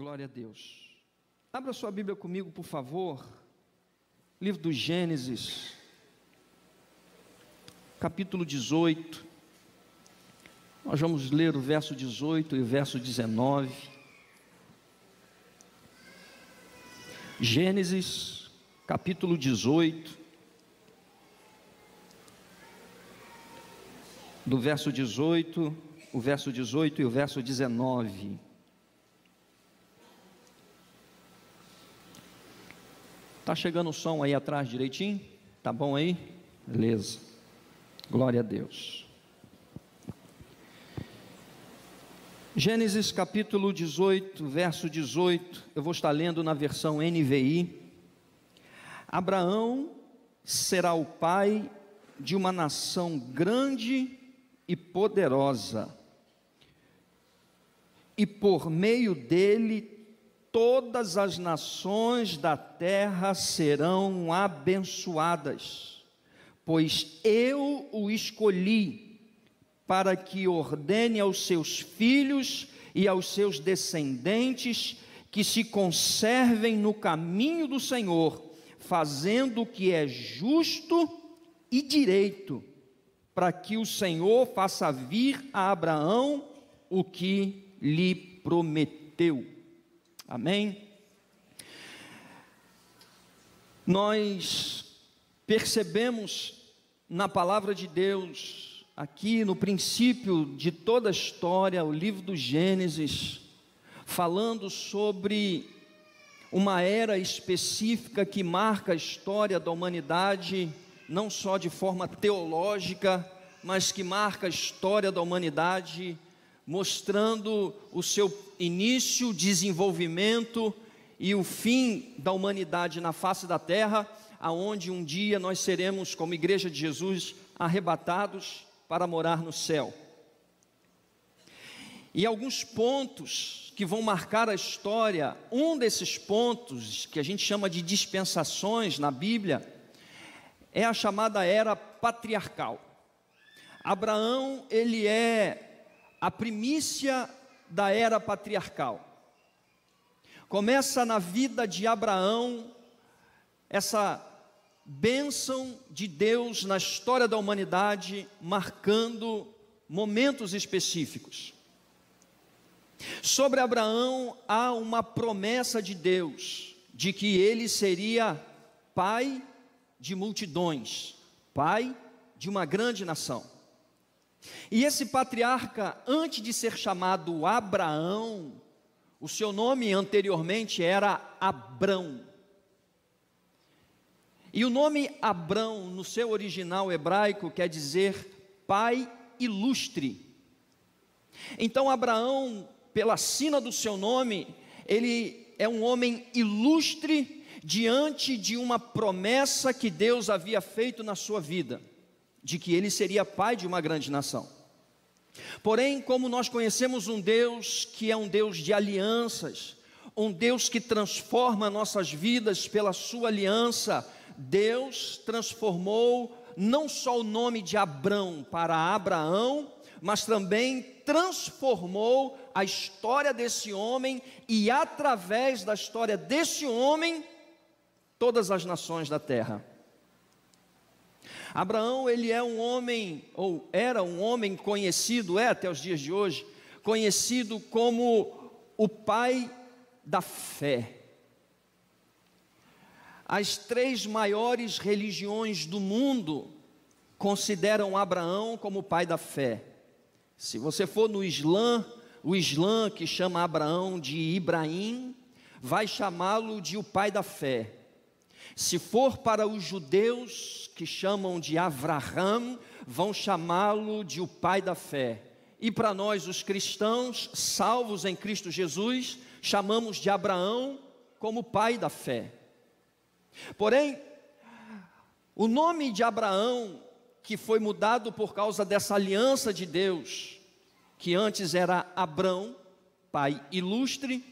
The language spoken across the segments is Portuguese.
Glória a Deus. Abra sua Bíblia comigo, por favor. Livro do Gênesis, capítulo 18. Nós vamos ler o verso 18 e o verso 19. Gênesis, capítulo 18, do verso 18, o verso 18 e o verso 19. Tá chegando o som aí atrás direitinho? Tá bom aí? Beleza. Glória a Deus. Gênesis capítulo 18, verso 18. Eu vou estar lendo na versão NVI. Abraão será o pai de uma nação grande e poderosa, e por meio dele todas as nações da terra serão abençoadas, pois eu o escolhi para que ordene aos seus filhos e aos seus descendentes que se conservem no caminho do Senhor, fazendo o que é justo e direito, para que o Senhor faça vir a Abraão o que lhe prometeu. Amém? Nós percebemos na palavra de Deus, aqui no princípio de toda a história, o livro do Gênesis, falando sobre uma era específica que marca a história da humanidade, não só de forma teológica, mas que marca a história da humanidade, mostrando o seu início, desenvolvimento e o fim da humanidade na face da terra, aonde um dia nós seremos, como Igreja de Jesus, arrebatados para morar no céu. E alguns pontos que vão marcar a história, um desses pontos que a gente chama de dispensações na Bíblia, é a chamada era patriarcal. Abraão, ele é a primícia da era patriarcal. Começa na vida de Abraão essa bênção de Deus na história da humanidade, marcando momentos específicos. Sobre Abraão há uma promessa de Deus, de que ele seria pai de multidões, pai de uma grande nação. E esse patriarca, antes de ser chamado Abraão, o seu nome anteriormente era Abrão. E o nome Abrão, no seu original hebraico, quer dizer pai ilustre. Então Abraão, pela sina do seu nome, ele é um homem ilustre diante de uma promessa que Deus havia feito na sua vida, de que ele seria pai de uma grande nação. Porém, como nós conhecemos um Deus que é um Deus de alianças, um Deus que transforma nossas vidas pela sua aliança, Deus transformou não só o nome de Abrão para Abraão, mas também transformou a história desse homem, e através da história desse homem, todas as nações da terra. Abraão, ele é um homem, ou era um homem conhecido, até os dias de hoje, conhecido como o pai da fé. As três maiores religiões do mundo consideram Abraão como o pai da fé. Se você for no Islã, o Islã, que chama Abraão de Ibrahim, vai chamá-lo de o pai da fé. Se for para os judeus, que chamam de Avraham, vão chamá-lo de o pai da fé. E para nós, os cristãos, salvos em Cristo Jesus, chamamos de Abraão como pai da fé. Porém, o nome de Abraão, que foi mudado por causa dessa aliança de Deus, que antes era Abrão, pai ilustre,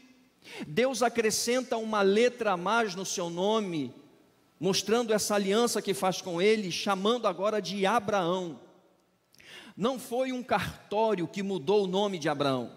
Deus acrescenta uma letra a mais no seu nome, mostrando essa aliança que faz com ele, chamando agora de Abraão. Não foi um cartório que mudou o nome de Abraão,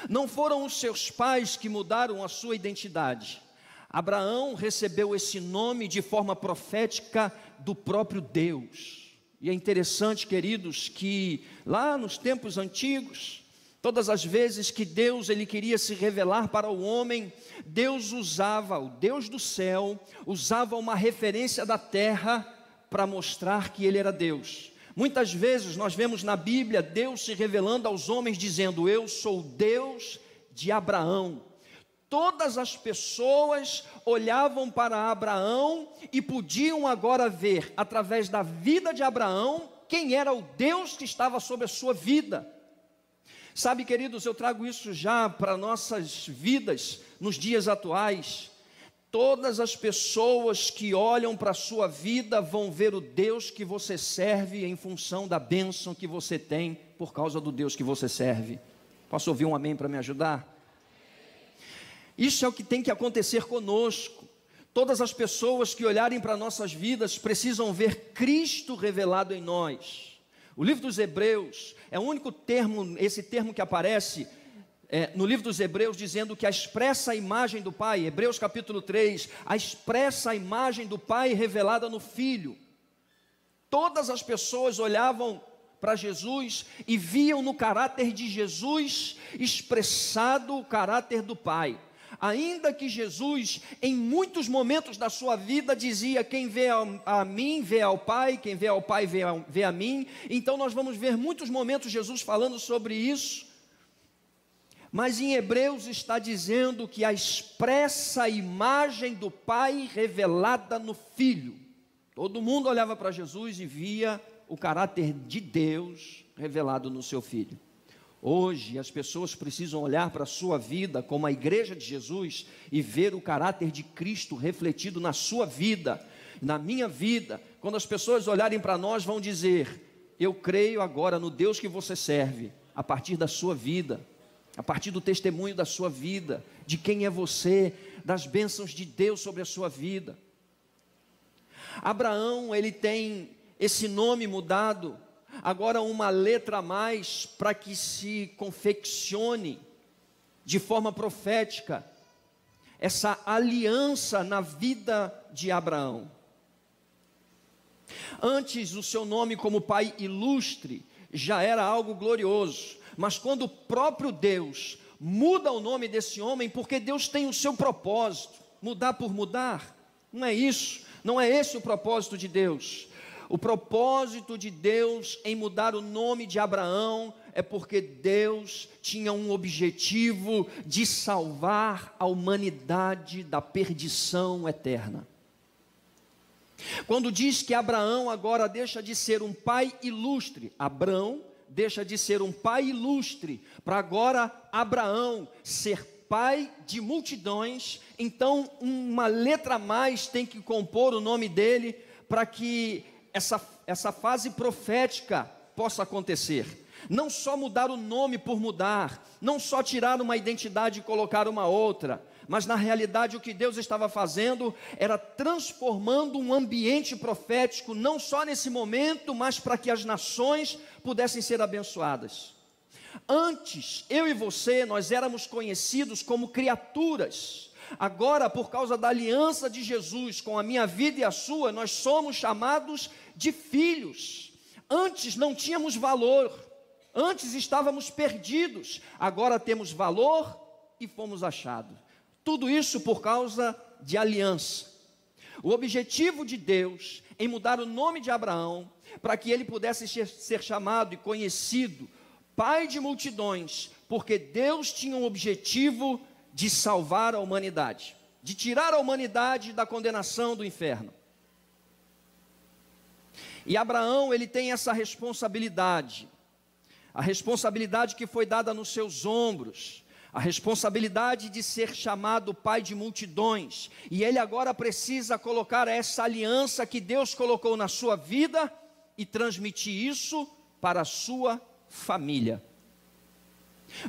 Não foram os seus pais que mudaram a sua identidade. Abraão recebeu esse nome de forma profética do próprio Deus. E é interessante, queridos, que lá nos tempos antigos, todas as vezes que Deus ele queria se revelar para o homem, Deus usava, o Deus do céu, usava uma referência da terra para mostrar que ele era Deus. Muitas vezes nós vemos na Bíblia Deus se revelando aos homens dizendo: eu sou o Deus de Abraão. Todas as pessoas olhavam para Abraão e podiam agora ver, através da vida de Abraão, quem era o Deus que estava sobre a sua vida. Sabe, queridos, eu trago isso já para nossas vidas nos dias atuais. Todas as pessoas que olham para a sua vida vão ver o Deus que você serve em função da bênção que você tem por causa do Deus que você serve. Posso ouvir um amém para me ajudar? Isso é o que tem que acontecer conosco. Todas as pessoas que olharem para nossas vidas precisam ver Cristo revelado em nós. O livro dos Hebreus é o único termo, esse termo que aparece no livro dos Hebreus, dizendo que a expressa imagem do Pai, Hebreus capítulo 3, a expressa imagem do Pai revelada no Filho. Todas as pessoas olhavam para Jesus e viam no caráter de Jesus expressado o caráter do Pai. Ainda que Jesus, em muitos momentos da sua vida, dizia: quem vê a mim, vê ao Pai, quem vê ao Pai, vê a mim. Então nós vamos ver muitos momentos Jesus falando sobre isso. Mas em Hebreus está dizendo que a expressa imagem do Pai revelada no Filho. Todo mundo olhava para Jesus e via o caráter de Deus revelado no seu Filho. Hoje as pessoas precisam olhar para a sua vida como a igreja de Jesus e ver o caráter de Cristo refletido na sua vida, na minha vida. Quando as pessoas olharem para nós, vão dizer: eu creio agora no Deus que você serve, a partir da sua vida, a partir do testemunho da sua vida, de quem é você, das bênçãos de Deus sobre a sua vida. Abraão, ele tem esse nome mudado, agora uma letra a mais, para que se confeccione de forma profética essa aliança na vida de Abraão. Antes, o seu nome como pai ilustre já era algo glorioso, mas quando o próprio Deus muda o nome desse homem, porque Deus tem o seu propósito, mudar por mudar, não é isso, não é esse o propósito de Deus. O propósito de Deus em mudar o nome de Abraão é porque Deus tinha um objetivo de salvar a humanidade da perdição eterna. Quando diz que Abraão agora deixa de ser um pai ilustre, Abrão deixa de ser um pai ilustre, para agora Abraão ser pai de multidões, então uma letra a mais tem que compor o nome dele, para que essa fase profética possa acontecer. Não só mudar o nome por mudar, não só tirar uma identidade e colocar uma outra, mas na realidade o que Deus estava fazendo era transformando um ambiente profético, não só nesse momento, mas para que as nações pudessem ser abençoadas. Antes, eu e você, nós éramos conhecidos como criaturas. Agora, por causa da aliança de Jesus com a minha vida e a sua, nós somos chamados de filhos. Antes não tínhamos valor, antes estávamos perdidos, agora temos valor e fomos achados. Tudo isso por causa de aliança. O objetivo de Deus em mudar o nome de Abraão, para que ele pudesse ser chamado e conhecido pai de multidões, porque Deus tinha um objetivo de salvar a humanidade, de tirar a humanidade da condenação do inferno. E Abraão, ele tem essa responsabilidade, a responsabilidade que foi dada nos seus ombros, a responsabilidade de ser chamado pai de multidões, e ele agora precisa colocar essa aliança que Deus colocou na sua vida e transmitir isso para a sua família.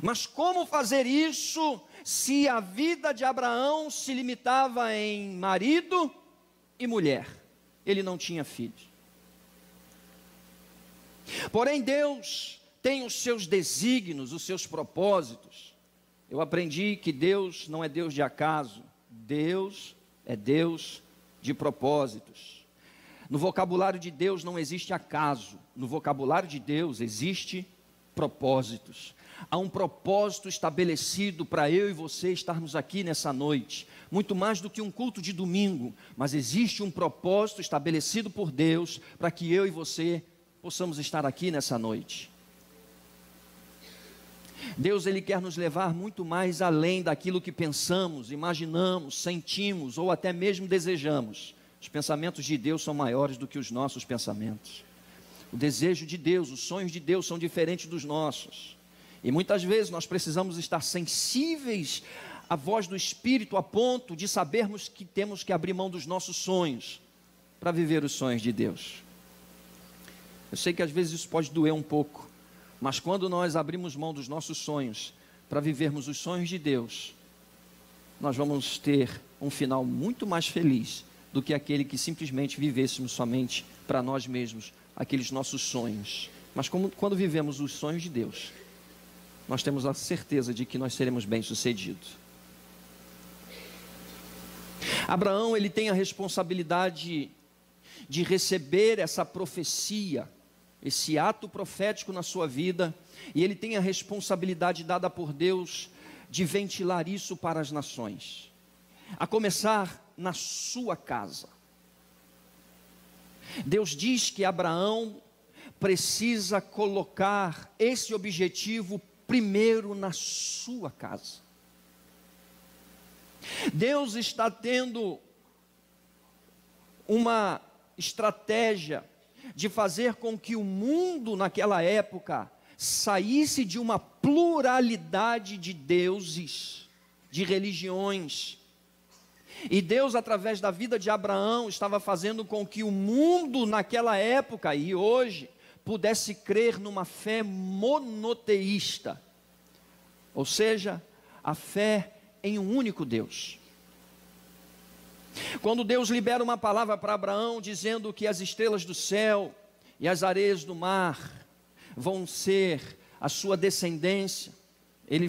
Mas como fazer isso se a vida de Abraão se limitava em marido e mulher? Ele não tinha filhos. Porém Deus tem os seus desígnios, os seus propósitos. Eu aprendi que Deus não é Deus de acaso, Deus é Deus de propósitos. No vocabulário de Deus não existe acaso, no vocabulário de Deus existe propósitos. Há um propósito estabelecido para eu e você estarmos aqui nessa noite, muito mais do que um culto de domingo, mas existe um propósito estabelecido por Deus para que eu e você possamos estar aqui nessa noite. Deus, Ele quer nos levar muito mais além daquilo que pensamos, imaginamos, sentimos ou até mesmo desejamos. Os pensamentos de Deus são maiores do que os nossos pensamentos. O desejo de Deus, os sonhos de Deus são diferentes dos nossos. E muitas vezes nós precisamos estar sensíveis à voz do Espírito a ponto de sabermos que temos que abrir mão dos nossos sonhos para viver os sonhos de Deus. Eu sei que às vezes isso pode doer um pouco, mas quando nós abrimos mão dos nossos sonhos para vivermos os sonhos de Deus, nós vamos ter um final muito mais feliz do que aquele que simplesmente vivêssemos somente para nós mesmos, aqueles nossos sonhos. Mas quando vivemos os sonhos de Deus, nós temos a certeza de que nós seremos bem-sucedidos. Abraão, ele tem a responsabilidade de receber essa profecia, esse ato profético na sua vida, e ele tem a responsabilidade dada por Deus de ventilar isso para as nações, a começar na sua casa. Deus diz que Abraão precisa colocar esse objetivo primeiro na sua casa. Deus está tendo uma estratégia de fazer com que o mundo naquela época saísse de uma pluralidade de deuses, de religiões. E Deus, através da vida de Abraão, estava fazendo com que o mundo naquela época e hoje pudesse crer numa fé monoteísta, ou seja, a fé em um único Deus. Quando Deus libera uma palavra para Abraão, dizendo que as estrelas do céu e as areias do mar vão ser a sua descendência, ele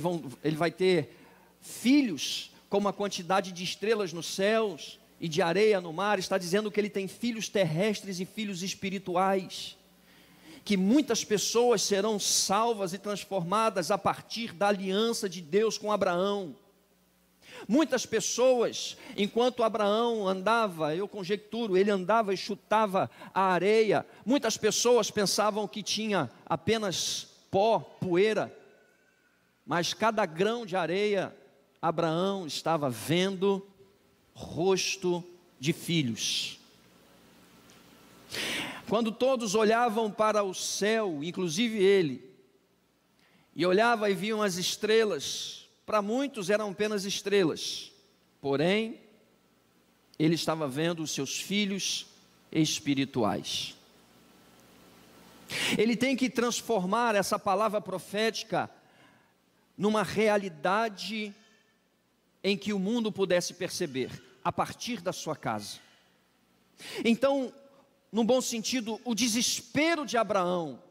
vai ter filhos como a quantidade de estrelas nos céus e de areia no mar, está dizendo que ele tem filhos terrestres e filhos espirituais, que muitas pessoas serão salvas e transformadas a partir da aliança de Deus com Abraão. Muitas pessoas, enquanto Abraão andava, eu conjecturo, ele andava e chutava a areia, muitas pessoas pensavam que tinha apenas pó, poeira, mas cada grão de areia, Abraão estava vendo rosto de filhos. Quando todos olhavam para o céu, inclusive ele, e olhava e viam as estrelas, para muitos eram apenas estrelas, porém, ele estava vendo os seus filhos espirituais. Ele tem que transformar essa palavra profética numa realidade em que o mundo pudesse perceber, a partir da sua casa. Então, num bom sentido, o desespero de Abraão,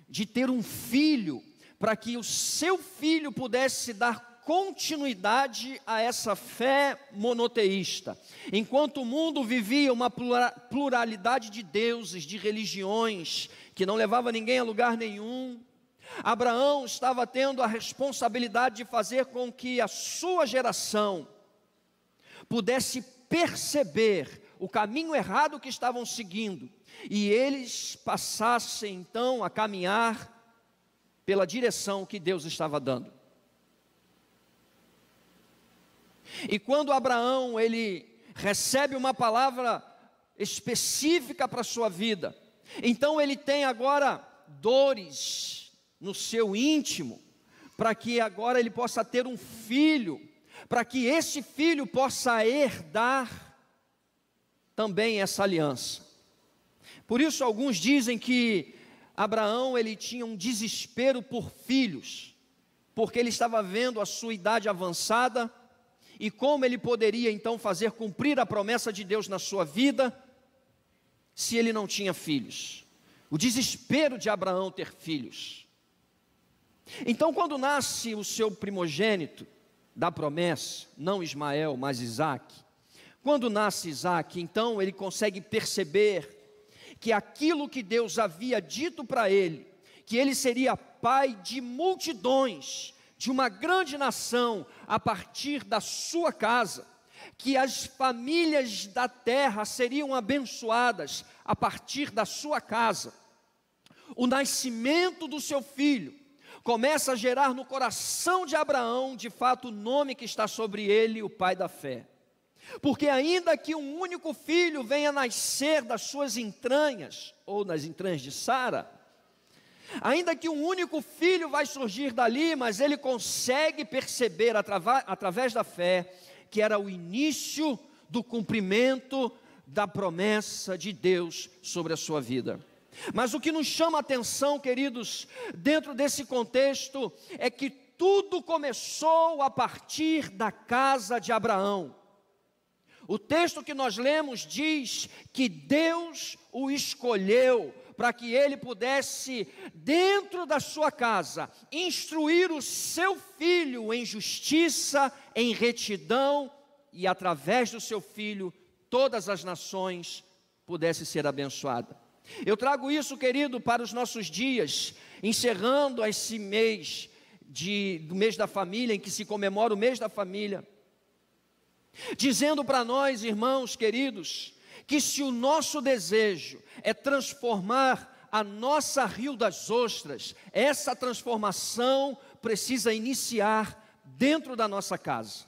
de ter um filho, para que o seu filho pudesse dar continuidade a essa fé monoteísta. Enquanto o mundo vivia uma pluralidade de deuses, de religiões, que não levava ninguém a lugar nenhum, Abraão estava tendo a responsabilidade de fazer com que a sua geração pudesse perceber o caminho errado que estavam seguindo, e eles passassem então a caminhar pela direção que Deus estava dando. E quando Abraão, ele recebe uma palavra específica para a sua vida, então ele tem agora dores no seu íntimo, para que agora ele possa ter um filho, para que esse filho possa herdar também essa aliança. Por isso alguns dizem que Abraão, ele tinha um desespero por filhos, porque ele estava vendo a sua idade avançada, e como ele poderia então fazer cumprir a promessa de Deus na sua vida, se ele não tinha filhos. O desespero de Abraão ter filhos. Então, quando nasce o seu primogênito da promessa, não Ismael, mas Isaque, quando nasce Isaque, então ele consegue perceber que aquilo que Deus havia dito para ele, que ele seria pai de multidões, de uma grande nação, a partir da sua casa, que as famílias da terra seriam abençoadas a partir da sua casa. O nascimento do seu filho começa a gerar no coração de Abraão, de fato, o nome que está sobre ele, o pai da fé. Porque ainda que um único filho venha nascer das suas entranhas, ou nas entranhas de Sara, ainda que um único filho vai surgir dali, mas ele consegue perceber através da fé, que era o início do cumprimento da promessa de Deus sobre a sua vida. Mas o que nos chama a atenção, queridos, dentro desse contexto, é que tudo começou a partir da casa de Abraão. O texto que nós lemos diz que Deus o escolheu para que ele pudesse, dentro da sua casa, instruir o seu filho em justiça, em retidão, e através do seu filho, todas as nações pudessem ser abençoadas. Eu trago isso, querido, para os nossos dias, encerrando esse mês do mês da família, em que se comemora o mês da família, dizendo para nós, irmãos queridos, que se o nosso desejo é transformar a nossa Rio das Ostras, essa transformação precisa iniciar dentro da nossa casa.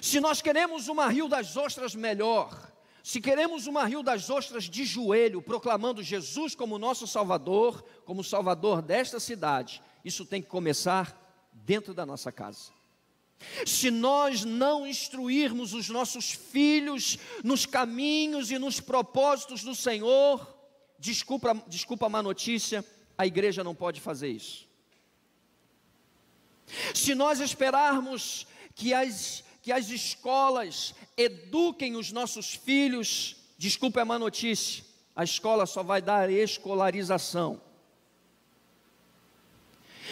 Se nós queremos uma Rio das Ostras melhor, se queremos uma Rio das Ostras de joelho, proclamando Jesus como nosso Salvador, como Salvador desta cidade, isso tem que começar dentro da nossa casa. Se nós não instruirmos os nossos filhos nos caminhos e nos propósitos do Senhor, desculpa a má notícia, a igreja não pode fazer isso. Se nós esperarmos que as escolas eduquem os nossos filhos, desculpa a má notícia, a escola só vai dar escolarização.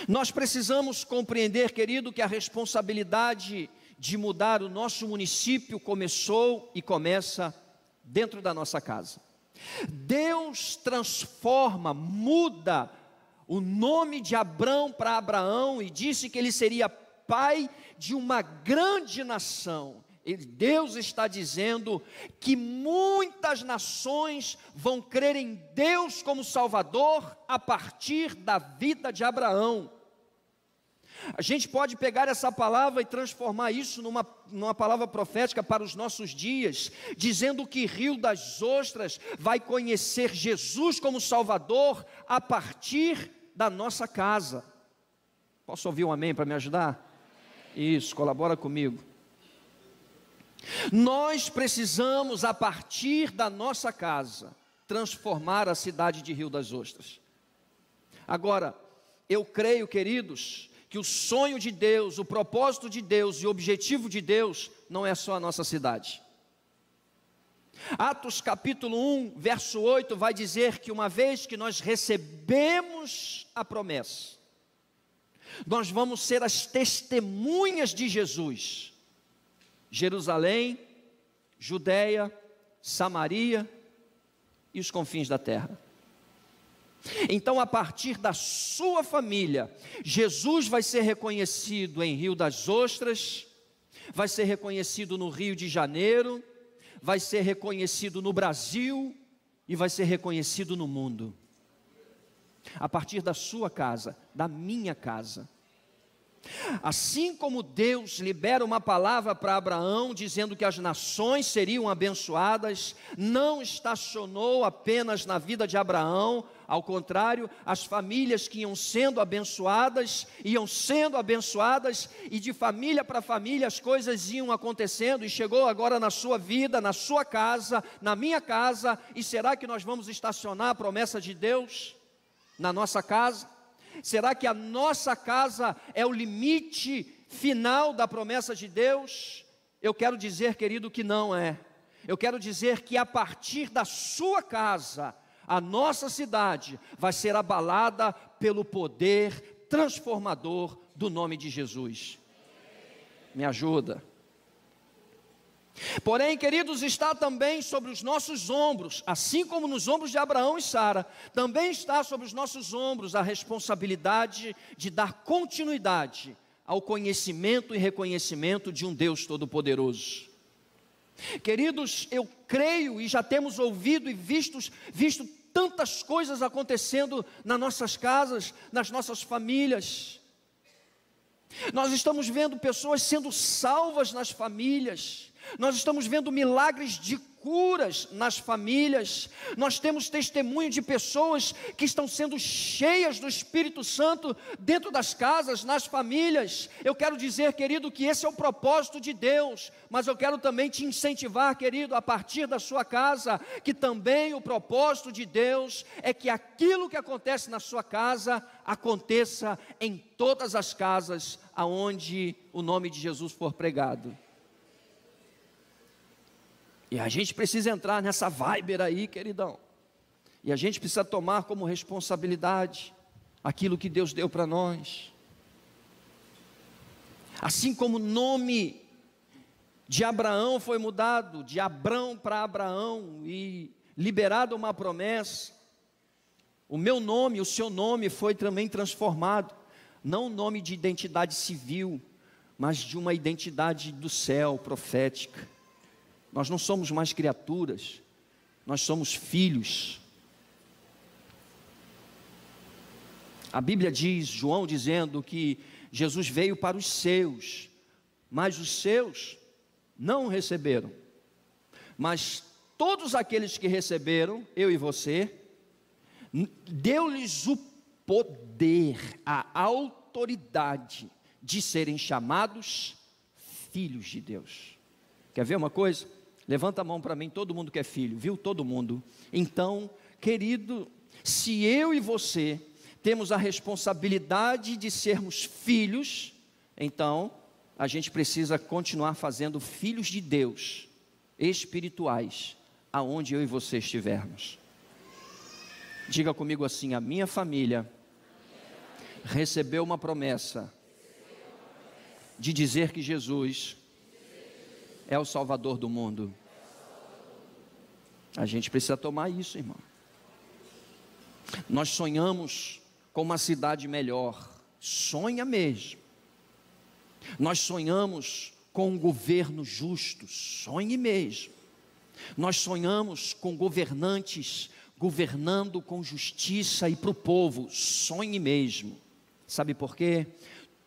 Nós precisamos compreender, querido, que a responsabilidade de mudar o nosso município começou e começa dentro da nossa casa. Deus transforma, muda o nome de Abrão para Abraão e disse que ele seria pai de uma grande nação. Deus está dizendo que muitas nações vão crer em Deus como Salvador a partir da vida de Abraão. A gente pode pegar essa palavra e transformar isso numa palavra profética para os nossos dias, dizendo que Rio das Ostras vai conhecer Jesus como Salvador a partir da nossa casa. Posso ouvir um amém para me ajudar? Isso, colabora comigo. Nós precisamos, a partir da nossa casa, transformar a cidade de Rio das Ostras. Agora, eu creio, queridos, que o sonho de Deus, o propósito de Deus e o objetivo de Deus não é só a nossa cidade. Atos capítulo 1, verso 8 vai dizer que uma vez que nós recebemos a promessa, nós vamos ser as testemunhas de Jesus. Jerusalém, Judeia, Samaria e os confins da terra. Então, a partir da sua família, Jesus vai ser reconhecido em Rio das Ostras, vai ser reconhecido no Rio de Janeiro, vai ser reconhecido no Brasil e vai ser reconhecido no mundo. A partir da sua casa, da minha casa. Assim como Deus libera uma palavra para Abraão, dizendo que as nações seriam abençoadas, não estacionou apenas na vida de Abraão, ao contrário, as famílias que iam sendo abençoadas, e de família para família as coisas iam acontecendo, e chegou agora na sua vida, na sua casa, na minha casa. E será que nós vamos estacionar a promessa de Deus na nossa casa? Será que a nossa casa é o limite final da promessa de Deus? Eu quero dizer, querido, que não é. Eu quero dizer que a partir da sua casa, a nossa cidade vai ser abalada pelo poder transformador do nome de Jesus. Me ajuda. Porém, queridos, está também sobre os nossos ombros, assim como nos ombros de Abraão e Sara, também está sobre os nossos ombros a responsabilidade de dar continuidade ao conhecimento e reconhecimento de um Deus Todo-Poderoso. Queridos, eu creio e já temos ouvido e visto tantas coisas acontecendo nas nossas casas, nas nossas famílias. Nós estamos vendo pessoas sendo salvas nas famílias, nós estamos vendo milagres de curas nas famílias, nós temos testemunho de pessoas que estão sendo cheias do Espírito Santo dentro das casas, nas famílias. Eu quero dizer, querido, que esse é o propósito de Deus, mas eu quero também te incentivar, querido, a partir da sua casa, que também o propósito de Deus é que aquilo que acontece na sua casa, aconteça em todas as casas aonde o nome de Jesus for pregado. E a gente precisa entrar nessa vibe aí, queridão. E a gente precisa tomar como responsabilidade aquilo que Deus deu para nós. Assim como o nome de Abraão foi mudado, de Abrão para Abraão, e liberada uma promessa, o meu nome, o seu nome foi também transformado. Não um nome de identidade civil, mas de uma identidade do céu, profética. Nós não somos mais criaturas, nós somos filhos. A Bíblia diz, João dizendo que Jesus veio para os seus, mas os seus não o receberam. Mas todos aqueles que receberam, eu e você, deu-lhes o poder, a autoridade de serem chamados filhos de Deus. Quer ver uma coisa? Levanta a mão para mim, todo mundo que é filho, viu? Todo mundo. Então, querido, se eu e você temos a responsabilidade de sermos filhos, então a gente precisa continuar fazendo filhos de Deus, espirituais, aonde eu e você estivermos. Diga comigo assim: a minha família recebeu uma promessa de dizer que Jesus é o Salvador do mundo. A gente precisa tomar isso, irmão. Nós sonhamos com uma cidade melhor, sonha mesmo. Nós sonhamos com um governo justo, sonhe mesmo. Nós sonhamos com governantes governando com justiça e para o povo, sonhe mesmo. Sabe por quê?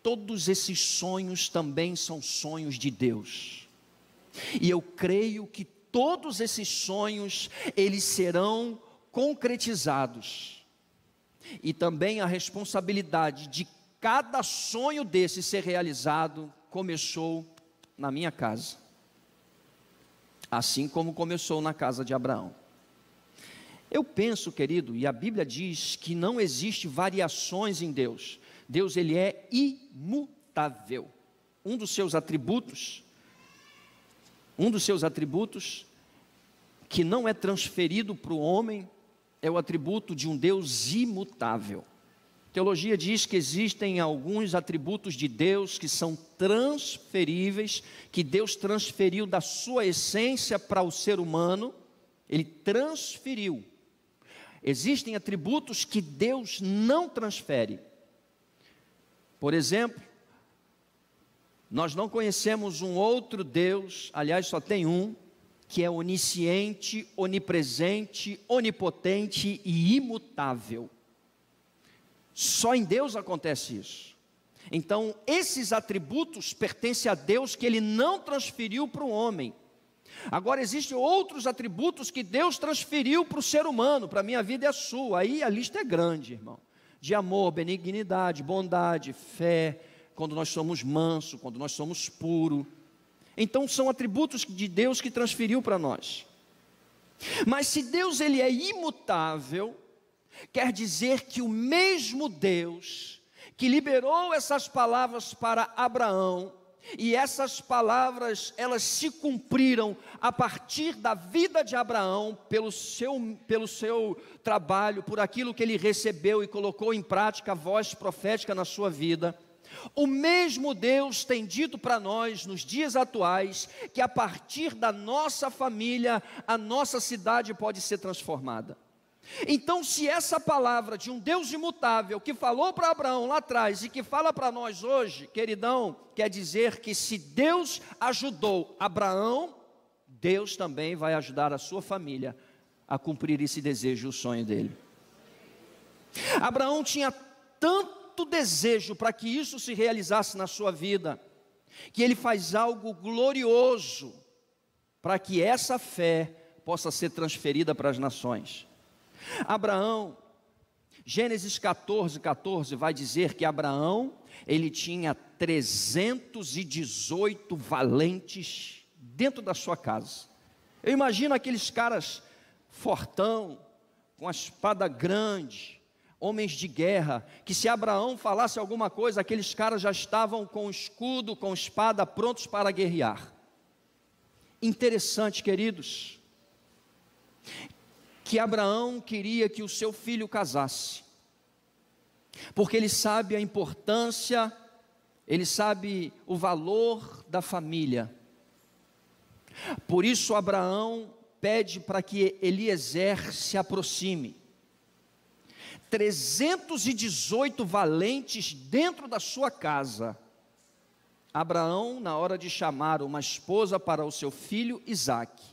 Todos esses sonhos também são sonhos de Deus. E eu creio que todos esses sonhos, eles serão concretizados. E também a responsabilidade de cada sonho desse ser realizado, começou na minha casa. Assim como começou na casa de Abraão. Eu penso, querido, e a Bíblia diz que não existe variações em Deus. Deus, ele é imutável. Um dos seus atributos que não é transferido para o homem é o atributo de um Deus imutável. A teologia diz que existem alguns atributos de Deus que são transferíveis, que Deus transferiu da sua essência para o ser humano, ele transferiu. Existem atributos que Deus não transfere. Por exemplo, nós não conhecemos um outro Deus, aliás só tem um, que é onisciente, onipresente, onipotente e imutável. Só em Deus acontece isso. Então, esses atributos pertencem a Deus que Ele não transferiu para o homem. Agora, existem outros atributos que Deus transferiu para o ser humano, para a minha vida e a sua. Aí a lista é grande, irmão. De amor, benignidade, bondade, fé, quando nós somos mansos, quando nós somos puros. Então são atributos de Deus que transferiu para nós. Mas se Deus ele é imutável, quer dizer que o mesmo Deus que liberou essas palavras para Abraão, E essas palavras, elas se cumpriram a partir da vida de Abraão, pelo seu trabalho, por aquilo que ele recebeu e colocou em prática a voz profética na sua vida. O mesmo Deus tem dito para nós, nos dias atuais, que a partir da nossa família, a nossa cidade pode ser transformada. Então, se essa palavra de um Deus imutável, que falou para Abraão lá atrás e que fala para nós hoje, queridão, quer dizer que se Deus ajudou Abraão, Deus também vai ajudar a sua família a cumprir esse desejo, o sonho dele. Abraão tinha tanto desejo para que isso se realizasse na sua vida, que ele faz algo glorioso para que essa fé possa ser transferida para as nações. Abraão, Gênesis 14 vai dizer que Abraão, ele tinha 318 valentes dentro da sua casa. Eu imagino aqueles caras fortão, com a espada grande, homens de guerra, que se Abraão falasse alguma coisa, aqueles caras já estavam com escudo, com espada, prontos para guerrear. Interessante, queridos, que Abraão queria que o seu filho casasse, porque ele sabe a importância, ele sabe o valor da família. Por isso Abraão pede para que Eliezer se aproxime. 318 valentes dentro da sua casa. Abraão, na hora de chamar uma esposa para o seu filho Isaque,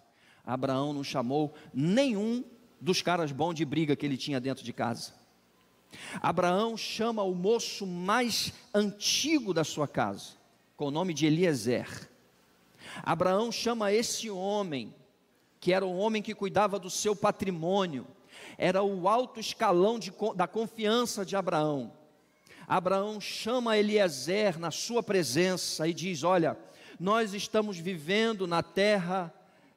Abraão não chamou nenhum dos caras bons de briga que ele tinha dentro de casa. Abraão chama o moço mais antigo da sua casa, com o nome de Eliezer. Abraão chama esse homem, que era um homem que cuidava do seu patrimônio, era o alto escalão da confiança de Abraão. Abraão chama Eliezer na sua presença e diz: olha, nós estamos vivendo na terra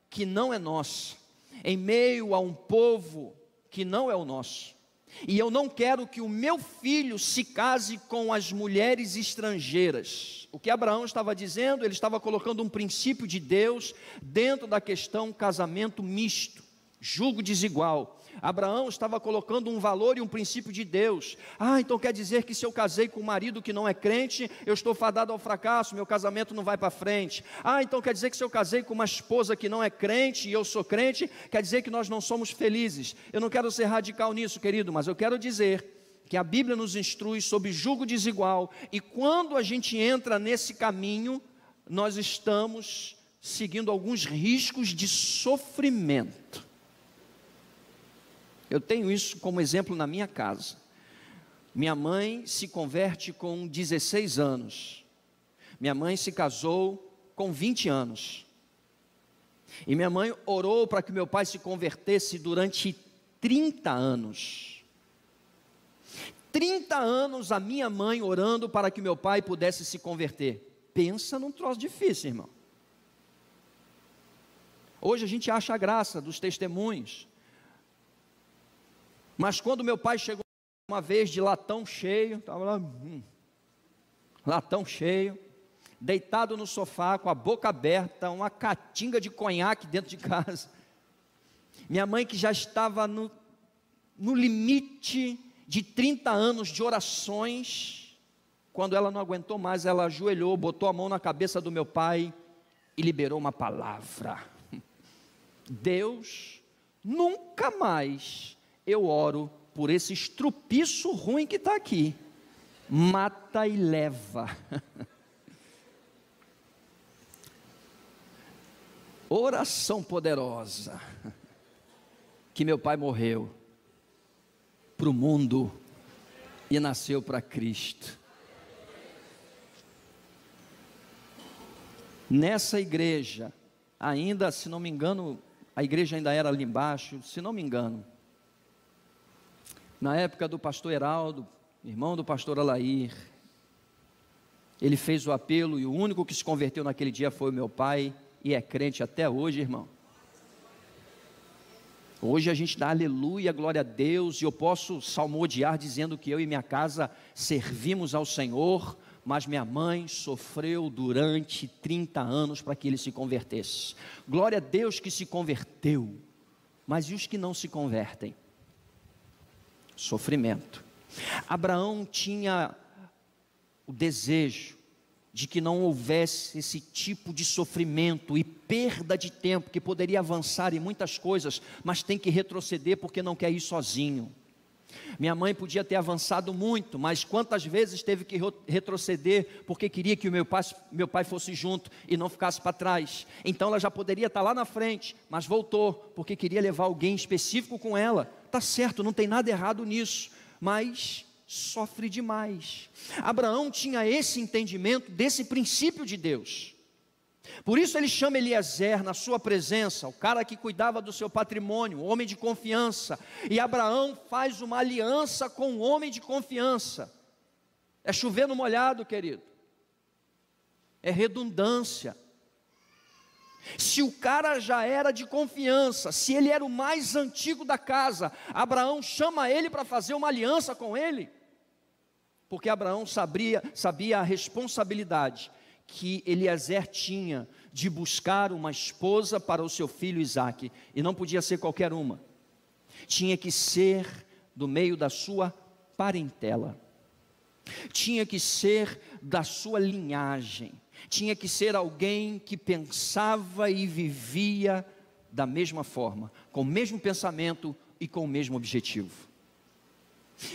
que não é nossa, em meio a um povo que não é o nosso, e eu não quero que o meu filho se case com as mulheres estrangeiras. O que Abraão estava dizendo, ele estava colocando um princípio de Deus dentro da questão casamento misto, julgo desigual. Abraão estava colocando um valor e um princípio de Deus. Então quer dizer que se eu casei com um marido que não é crente, eu estou fadado ao fracasso, meu casamento não vai para frente. Então quer dizer que se eu casei com uma esposa que não é crente e eu sou crente, quer dizer que nós não somos felizes. Eu não quero ser radical nisso, querido, mas eu quero dizer que a Bíblia nos instrui sobre julgo desigual, e quando a gente entra nesse caminho, nós estamos seguindo alguns riscos de sofrimento. Eu tenho isso como exemplo na minha casa. Minha mãe se converte com 16 anos. Minha mãe se casou com 20 anos. E minha mãe orou para que meu pai se convertesse durante 30 anos. 30 anos a minha mãe orando para que meu pai pudesse se converter. Pensa num troço difícil, irmão. Hoje a gente acha a graça dos testemunhos. Mas quando meu pai chegou uma vez de latão cheio, estava lá, latão cheio, deitado no sofá, com a boca aberta, uma catinga de conhaque dentro de casa. Minha mãe, que já estava no limite de 30 anos de orações, quando ela não aguentou mais, ela ajoelhou, botou a mão na cabeça do meu pai e liberou uma palavra: Deus, nunca mais eu oro por esse estrupiço ruim que está aqui, mata e leva. Oração poderosa, que meu pai morreu para o mundo e nasceu para Cristo. Nessa igreja, ainda, se não me engano, a igreja ainda era ali embaixo, se não me engano, na época do pastor Heraldo, irmão do pastor Alair, ele fez o apelo, e o único que se converteu naquele dia foi o meu pai, e é crente até hoje, irmão. Hoje a gente dá aleluia, glória a Deus, e eu posso salmodiar dizendo que eu e minha casa servimos ao Senhor, mas minha mãe sofreu durante 30 anos para que ele se convertesse. Glória a Deus que se converteu, mas e os que não se convertem? Sofrimento. Abraão tinha o desejo de que não houvesse esse tipo de sofrimento e perda de tempo, que poderia avançar em muitas coisas, mas tem que retroceder porque não quer ir sozinho. Minha mãe podia ter avançado muito, mas quantas vezes teve que retroceder porque queria que o meu pai fosse junto e não ficasse para trás. Então ela já poderia estar lá na frente, mas voltou porque queria levar alguém específico com ela. Tá certo, não tem nada errado nisso, mas sofre demais. Abraão tinha esse entendimento desse princípio de Deus. Por isso ele chama Eliezer na sua presença, o cara que cuidava do seu patrimônio, o homem de confiança. E Abraão faz uma aliança com o homem de confiança. É chover no molhado, querido. É redundância. Se o cara já era de confiança, se ele era o mais antigo da casa, Abraão chama ele para fazer uma aliança com ele. Porque Abraão sabia a responsabilidade que Eliezer tinha de buscar uma esposa para o seu filho Isaque, e não podia ser qualquer uma, tinha que ser do meio da sua parentela, tinha que ser da sua linhagem, tinha que ser alguém que pensava e vivia da mesma forma, com o mesmo pensamento e com o mesmo objetivo.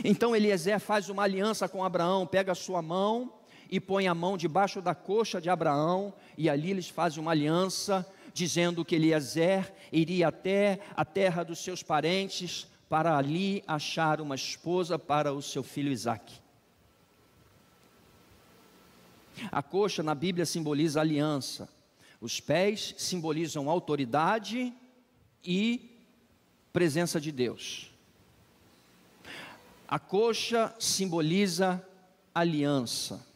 Então Eliezer faz uma aliança com Abraão, pega a sua mão e põe a mão debaixo da coxa de Abraão, e ali eles fazem uma aliança, dizendo que Eliezer iria até a terra dos seus parentes, para ali achar uma esposa para o seu filho Isaque. A coxa na Bíblia simboliza aliança, os pés simbolizam autoridade e presença de Deus. A coxa simboliza aliança.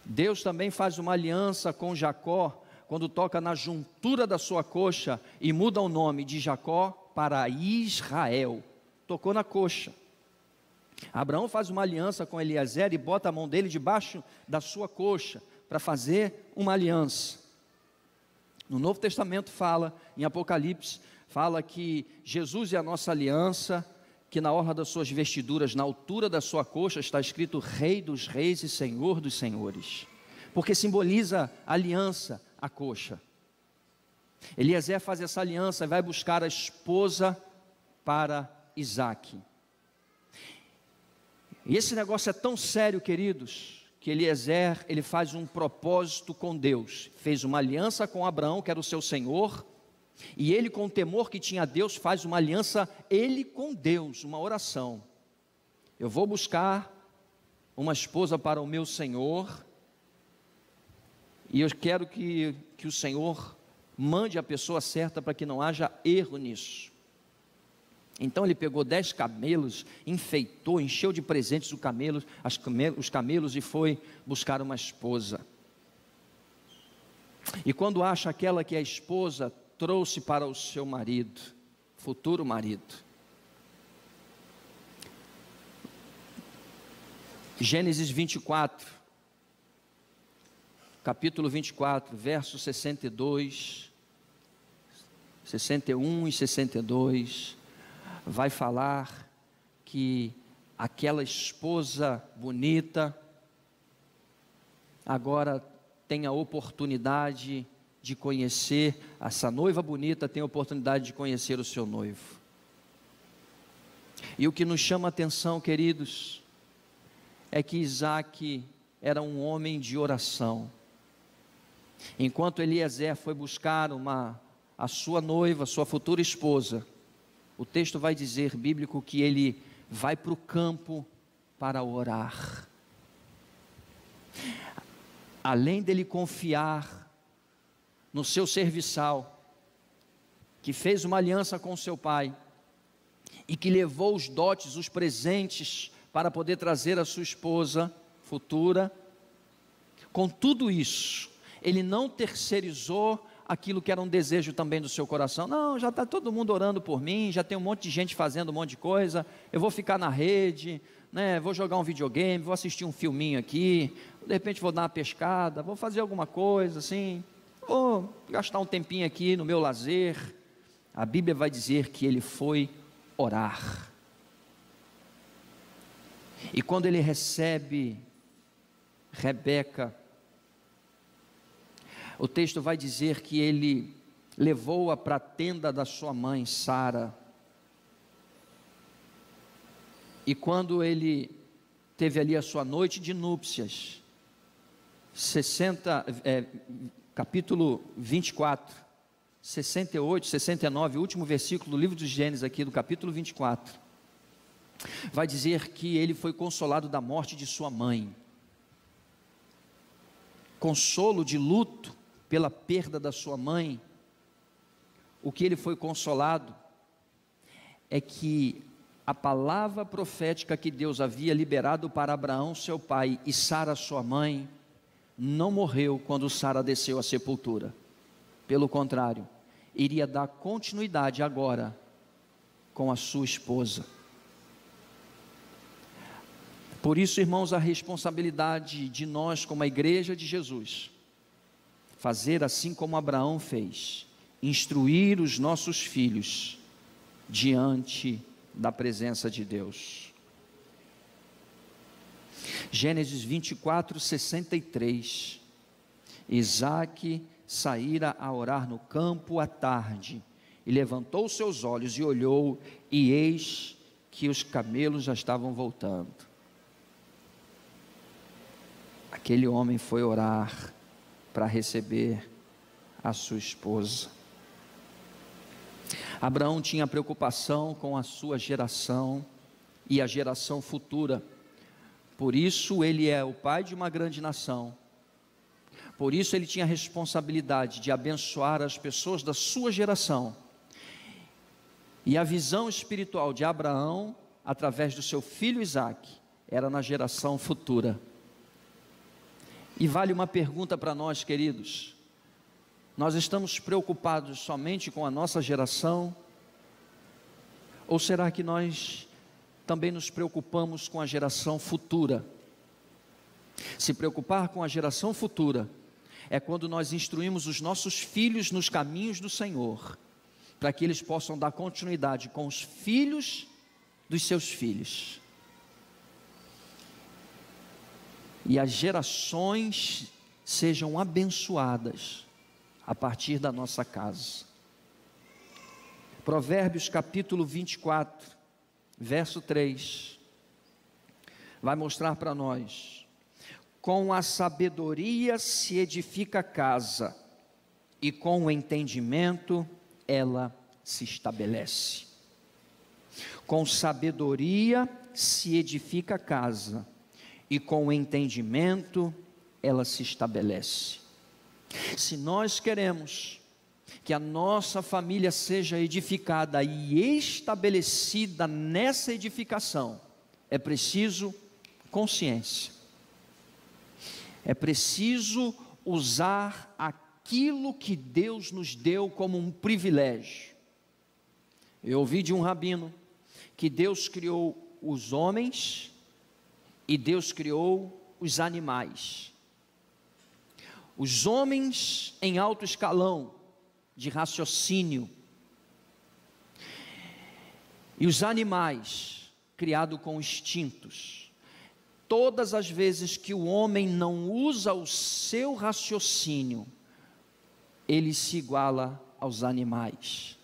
Deus também faz uma aliança com Jacó, quando toca na juntura da sua coxa e muda o nome de Jacó para Israel. Tocou na coxa. Abraão faz uma aliança com Eliezer e bota a mão dele debaixo da sua coxa para fazer uma aliança. No Novo Testamento fala, em Apocalipse, fala que Jesus é a nossa aliança, que na orla das suas vestiduras, na altura da sua coxa, está escrito Rei dos Reis e Senhor dos Senhores, porque simboliza aliança, a coxa. Eliezer faz essa aliança e vai buscar a esposa para Isaque. E esse negócio é tão sério, queridos, que Eliezer, ele faz um propósito com Deus, fez uma aliança com Abraão, que era o seu senhor, e ele, com o temor que tinha a Deus, faz uma aliança, ele com Deus, uma oração. Eu vou buscar uma esposa para o meu Senhor, e eu quero que o Senhor mande a pessoa certa para que não haja erro nisso. Então ele pegou 10 camelos, enfeitou, encheu de presentes os camelos e foi buscar uma esposa. E quando acha aquela que é a esposa, trouxe para o seu marido, futuro marido. Gênesis 24, capítulo 24, versos 62, 61 e 62, vai falar que aquela esposa bonita agora tem a oportunidade de conhecer, essa noiva bonita tem a oportunidade de conhecer o seu noivo. E o que nos chama a atenção, queridos, é que Isaque era um homem de oração. Enquanto Eliezer foi buscar a sua noiva, sua futura esposa, o texto vai dizer, bíblico, que ele vai para o campo para orar. Além dele confiar no seu serviçal, que fez uma aliança com seu pai, e que levou os dotes, os presentes, para poder trazer a sua esposa futura, com tudo isso, ele não terceirizou aquilo que era um desejo também do seu coração. Não, já está todo mundo orando por mim, já tem um monte de gente fazendo um monte de coisa, eu vou ficar na rede, né, vou jogar um videogame, vou assistir um filminho aqui, de repente vou dar uma pescada, vou fazer alguma coisa assim, vou gastar um tempinho aqui no meu lazer. A Bíblia vai dizer que ele foi orar. E quando ele recebe Rebeca, o texto vai dizer que ele levou-a para a tenda da sua mãe Sara. E quando ele teve ali a sua noite de núpcias, capítulo 24, 68, 69, o último versículo do livro dos Gênesis aqui, do capítulo 24, vai dizer que ele foi consolado da morte de sua mãe. Consolo de luto pela perda da sua mãe. O que ele foi consolado é que a palavra profética que Deus havia liberado para Abraão, seu pai, e Sara, sua mãe, não morreu quando Sara desceu à sepultura. Pelo contrário, iria dar continuidade agora com a sua esposa. Por isso, irmãos, a responsabilidade de nós como a igreja de Jesus, fazer assim como Abraão fez, instruir os nossos filhos diante da presença de Deus. Gênesis 24, 63. Isaque saíra a orar no campo à tarde, e levantou seus olhos e olhou, e eis que os camelos já estavam voltando. Aquele homem foi orar para receber a sua esposa. Abraão tinha preocupação com a sua geração e a geração futura. Por isso ele é o pai de uma grande nação. Por isso ele tinha a responsabilidade de abençoar as pessoas da sua geração. E a visão espiritual de Abraão, através do seu filho Isaque, era na geração futura. E vale uma pergunta para nós, queridos: nós estamos preocupados somente com a nossa geração? Ou será que nós também nos preocupamos com a geração futura? Se preocupar com a geração futura é quando nós instruímos os nossos filhos nos caminhos do Senhor, para que eles possam dar continuidade com os filhos dos seus filhos. E as gerações sejam abençoadas a partir da nossa casa. Provérbios capítulo 24, verso 3, vai mostrar para nós: com a sabedoria se edifica a casa, e com o entendimento ela se estabelece. Com sabedoria se edifica a casa, e com o entendimento ela se estabelece. Se nós queremos que a nossa família seja edificada e estabelecida nessa edificação, é preciso consciência, é preciso usar aquilo que Deus nos deu como um privilégio. Eu ouvi de um rabino que Deus criou os homens e Deus criou os animais. Os homens em alto escalão de raciocínio, e os animais criados com instintos. Todas as vezes que o homem não usa o seu raciocínio, ele se iguala aos animais.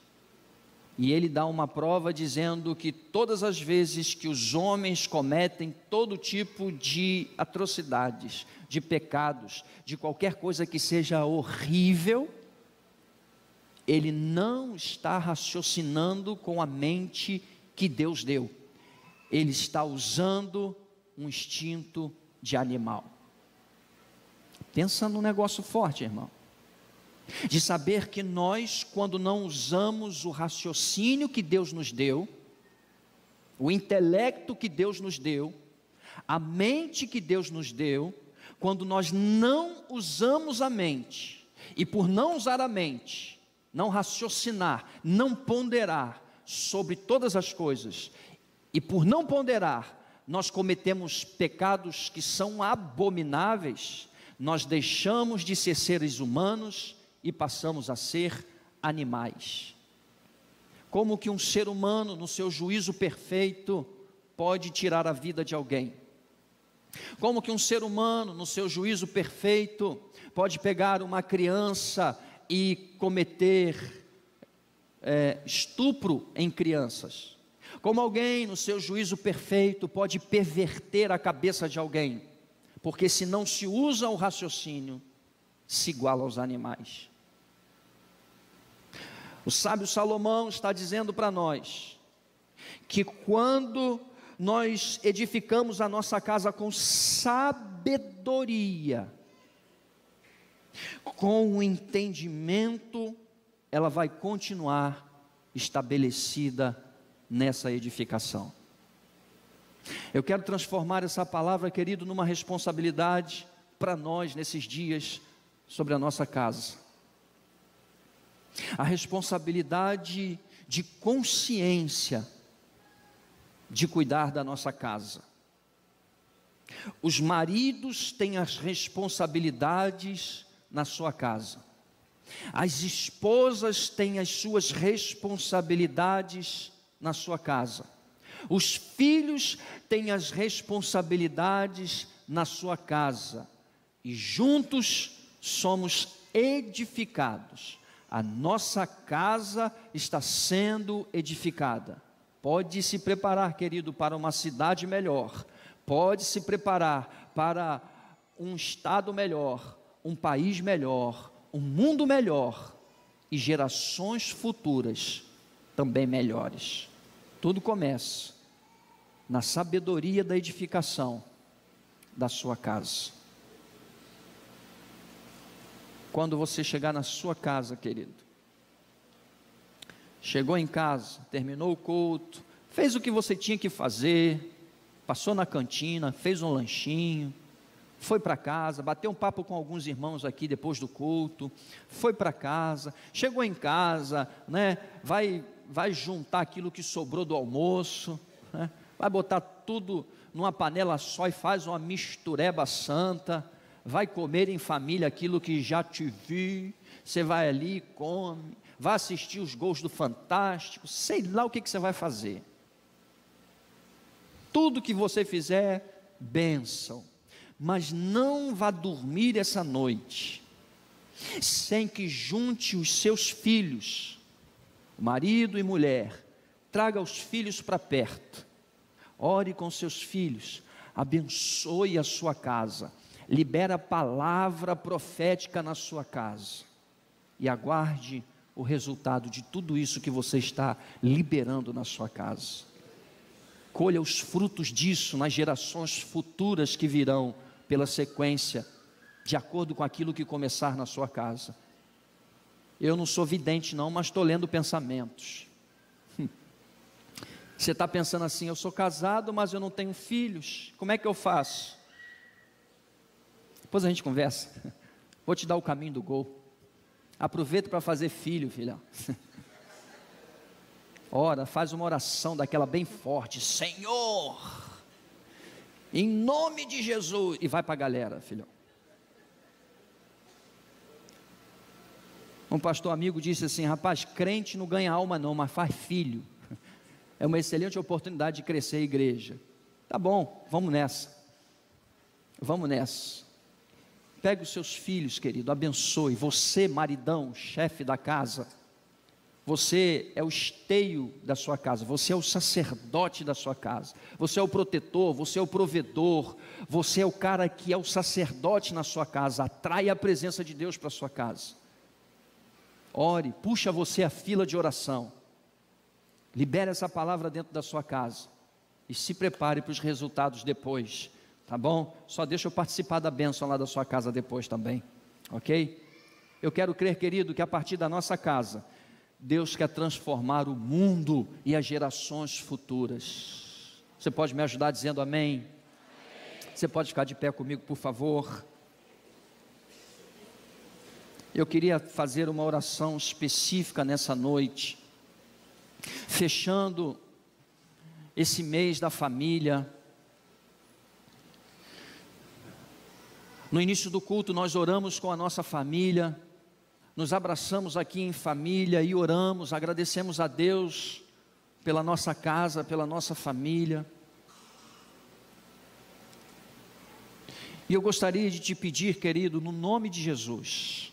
E ele dá uma prova dizendo que todas as vezes que os homens cometem todo tipo de atrocidades, de pecados, de qualquer coisa que seja horrível, ele não está raciocinando com a mente que Deus deu. Ele está usando um instinto de animal. Pensa num negócio forte, irmão. De saber que nós, quando não usamos o raciocínio que Deus nos deu, o intelecto que Deus nos deu, a mente que Deus nos deu, quando nós não usamos a mente e por não usar a mente, não raciocinar, não ponderar sobre todas as coisas, e por não ponderar, nós cometemos pecados que são abomináveis, nós deixamos de ser seres humanos e passamos a ser animais. Como que um ser humano, no seu juízo perfeito, pode tirar a vida de alguém? Como que um ser humano, no seu juízo perfeito, pode pegar uma criança e cometer estupro em crianças? Como alguém, no seu juízo perfeito, pode perverter a cabeça de alguém? Porque se não se usa o raciocínio, se iguala aos animais. O sábio Salomão está dizendo para nós, que quando nós edificamos a nossa casa com sabedoria, com o entendimento, ela vai continuar estabelecida nessa edificação. Eu quero transformar essa palavra, querido, numa responsabilidade para nós nesses dias sobre a nossa casa. A responsabilidade de consciência de cuidar da nossa casa. Os maridos têm as responsabilidades na sua casa. As esposas têm as suas responsabilidades na sua casa. Os filhos têm as responsabilidades na sua casa. E juntos somos edificados. A nossa casa está sendo edificada. Pode se preparar, querido, para uma cidade melhor. Pode se preparar para um estado melhor, um país melhor, um mundo melhor e gerações futuras também melhores. Tudo começa na sabedoria da edificação da sua casa. Quando você chegar na sua casa, querido, chegou em casa, terminou o culto, fez o que você tinha que fazer, passou na cantina, fez um lanchinho, foi para casa, bateu um papo com alguns irmãos aqui depois do culto, foi para casa, chegou em casa, né, vai juntar aquilo que sobrou do almoço, né, vai botar tudo numa panela só e faz uma mistureba santa, vai comer em família aquilo que já te vi, você vai ali e come, vai assistir os gols do Fantástico, sei lá o que você vai fazer. Tudo que você fizer, bênção. Mas não vá dormir essa noite sem que junte os seus filhos, marido e mulher, traga os filhos para perto, ore com seus filhos, abençoe a sua casa, libera a palavra profética na sua casa e aguarde o resultado de tudo isso que você está liberando na sua casa. Colha os frutos disso nas gerações futuras que virão pela sequência, de acordo com aquilo que começar na sua casa. Eu não sou vidente não, mas estou lendo pensamentos. Você está pensando assim, eu sou casado, mas eu não tenho filhos, como é que eu faço? Depois a gente conversa, vou te dar o caminho do gol. Aproveita para fazer filho, filhão. Ora, faz uma oração daquela bem forte, Senhor, em nome de Jesus, e vai para a galera, filhão. Um pastor amigo disse assim, rapaz, crente não ganha alma não, mas faz filho. É uma excelente oportunidade de crescer a igreja. Tá bom, vamos nessa. Vamos nessa. Pegue os seus filhos, querido, abençoe. Você, maridão, chefe da casa, você é o esteio da sua casa, você é o sacerdote da sua casa, você é o protetor, você é o provedor, você é o cara que é o sacerdote na sua casa, atrai a presença de Deus para a sua casa. Ore, puxa você a fila de oração, libere essa palavra dentro da sua casa e se prepare para os resultados depois, tá bom? Só deixa eu participar da bênção lá da sua casa depois também, ok? Eu quero crer, querido, que a partir da nossa casa, Deus quer transformar o mundo e as gerações futuras. Você pode me ajudar dizendo amém? Você pode ficar de pé comigo, por favor? Eu queria fazer uma oração específica nessa noite, fechando esse mês da família. No início do culto nós oramos com a nossa família, nos abraçamos aqui em família e oramos, agradecemos a Deus pela nossa casa, pela nossa família. E eu gostaria de te pedir, querido, no nome de Jesus,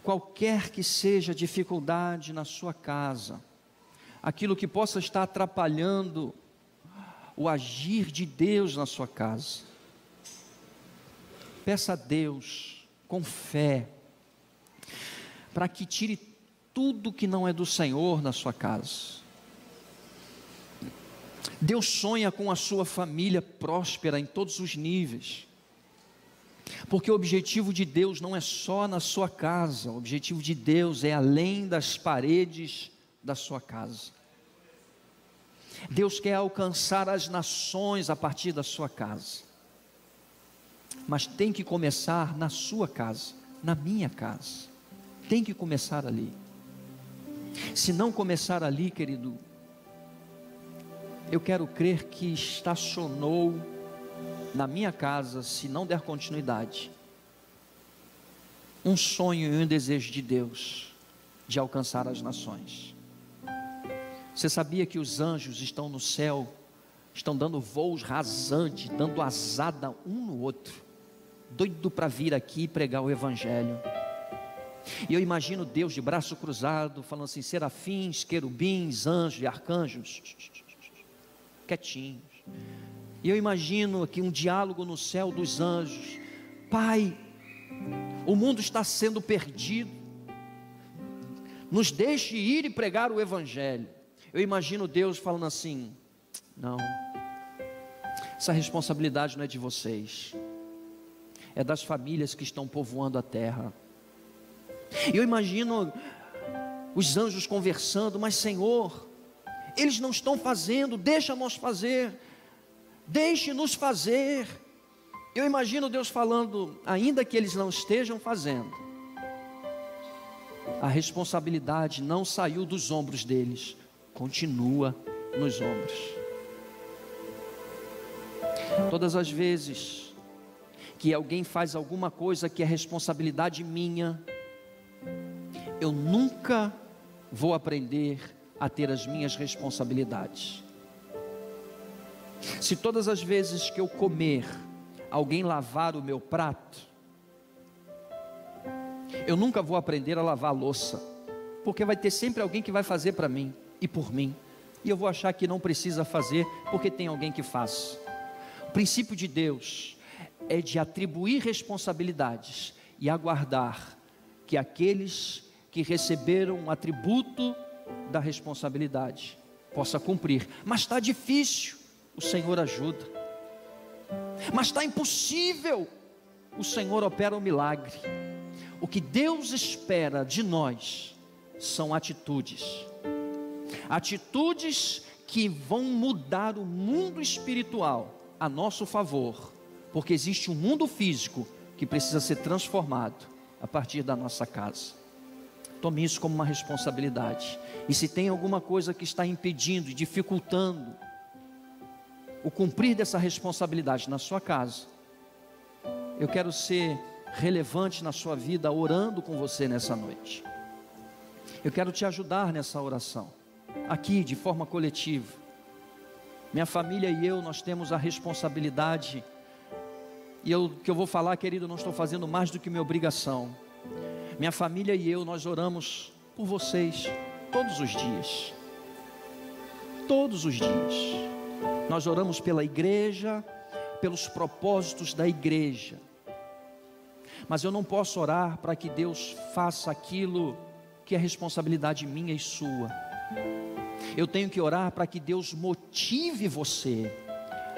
qualquer que seja a dificuldade na sua casa, aquilo que possa estar atrapalhando o agir de Deus na sua casa, peça a Deus com fé, para que tire tudo que não é do Senhor na sua casa. Deus sonha com a sua família próspera em todos os níveis, porque o objetivo de Deus não é só na sua casa, o objetivo de Deus é além das paredes da sua casa. Deus quer alcançar as nações a partir da sua casa, mas tem que começar na sua casa, na minha casa, tem que começar ali. Se não começar ali, querido, eu quero crer que estacionou na minha casa, se não der continuidade, um sonho e um desejo de Deus de alcançar as nações. Você sabia que os anjos estão no céu, estão dando voos rasantes, dando asada um no outro, doido para vir aqui pregar o evangelho? E eu imagino Deus de braço cruzado, falando assim: serafins, querubins, anjos e arcanjos, quietinhos. E eu imagino aqui um diálogo no céu dos anjos: Pai, o mundo está sendo perdido, nos deixe ir e pregar o evangelho. Eu imagino Deus falando assim: não, essa responsabilidade não é de vocês, é das famílias que estão povoando a terra. E eu imagino os anjos conversando: mas Senhor, eles não estão fazendo, deixa nós fazer, deixe-nos fazer. Eu imagino Deus falando: ainda que eles não estejam fazendo, a responsabilidade não saiu dos ombros deles, continua nos ombros. Todas as vezes que alguém faz alguma coisa que é responsabilidade minha, eu nunca vou aprender a ter as minhas responsabilidades. Se todas as vezes que eu comer, alguém lavar o meu prato, eu nunca vou aprender a lavar a louça, porque vai ter sempre alguém que vai fazer para mim e por mim, e eu vou achar que não precisa fazer, porque tem alguém que faz. O princípio de Deus é de atribuir responsabilidades e aguardar que aqueles que receberam o atributo da responsabilidade possa cumprir. Mas está difícil, o Senhor ajuda. Mas está impossível, o Senhor opera um milagre. O que Deus espera de nós são atitudes, atitudes que vão mudar o mundo espiritual a nosso favor, porque existe um mundo físico que precisa ser transformado a partir da nossa casa. Tome isso como uma responsabilidade. E se tem alguma coisa que está impedindo e dificultando o cumprir dessa responsabilidade na sua casa, eu quero ser relevante na sua vida, orando com você nessa noite. Eu quero te ajudar nessa oração, aqui de forma coletiva. Minha família e eu, nós temos a responsabilidade, e o que eu vou falar, querido, não estou fazendo mais do que minha obrigação. Minha família e eu, nós oramos por vocês todos os dias. Todos os dias. Nós oramos pela igreja, pelos propósitos da igreja. Mas eu não posso orar para que Deus faça aquilo que é responsabilidade minha e sua. Eu tenho que orar para que Deus motive você